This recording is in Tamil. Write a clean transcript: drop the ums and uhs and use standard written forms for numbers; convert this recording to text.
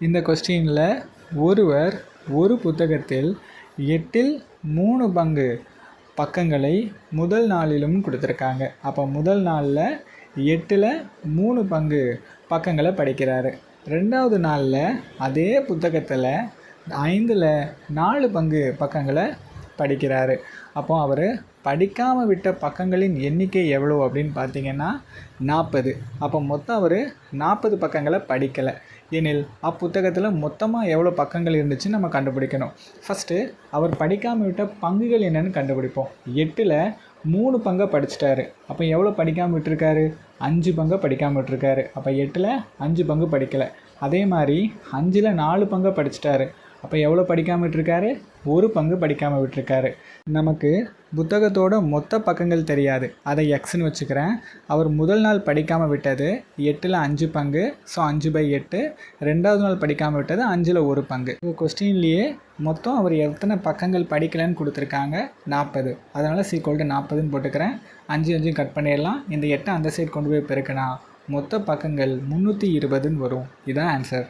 இந்த கொஸ்டினில் ஒருவர் ஒரு புத்தகத்தில் 3 பக்கங்களை முதல் நாளிலும் கொடுத்துருக்காங்க. அப்போ முதல் நாளில் 3 பக்கங்களை படிக்கிறாரு. 2வது நாளில் அதே புத்தகத்தில் 4 பக்கங்களை படிக்கிறாரு. அப்போ அவர் படிக்காமல் விட்ட பக்கங்களின் எண்ணிக்கை எவ்வளோ அப்படின்னு பார்த்தீங்கன்னா 40. அப்போ மொத்தம் அவர் 40 பக்கங்களை படிக்கலை. எனில் அப்புத்தகத்தில் மொத்தமாக எவ்வளோ பக்கங்கள் இருந்துச்சுன்னு நம்ம கண்டுபிடிக்கணும். ஃபஸ்ட்டு அவர் படிக்காமல் விட்ட பங்குகள் என்னென்னு கண்டுபிடிப்போம். 8ல் 3 பங்கை படிச்சிட்டாரு. அப்போ எவ்வளோ படிக்காமல் விட்டுருக்காரு? 5 பங்கை படிக்காமல் விட்டுருக்காரு. அப்போ 8ல் 5 பங்கு படிக்கலை. அதே மாதிரி 5ல் 4 பங்கை படிச்சிட்டாரு. அப்போ எவ்வளோ படிக்காமல் விட்டுருக்காரு? 1 பங்கு படிக்காமல் விட்டுருக்காரு. நமக்கு புத்தகத்தோட மொத்த பக்கங்கள் தெரியாது, அதை எக்ஸ்ன்னு வச்சுக்கிறேன். அவர் முதல் நாள் படிக்காமல் விட்டது 8ல் 5 பங்கு, ஸோ 5/8. 2வது நாள் படிக்காமல் விட்டது 5ல் 1 பங்கு. கொஸ்டின்லேயே மொத்தம் அவர் எத்தனை பக்கங்கள் படிக்கலைன்னு கொடுத்துருக்காங்க? 40. அதனால் =40ன்னு போட்டுக்கிறேன். 5 கட் பண்ணிடலாம். இந்த 8 அந்த சைடு கொண்டு போய் பெருக்கினா மொத்த பக்கங்கள் 320ன்னு வரும். இதுதான் ஆன்சர்.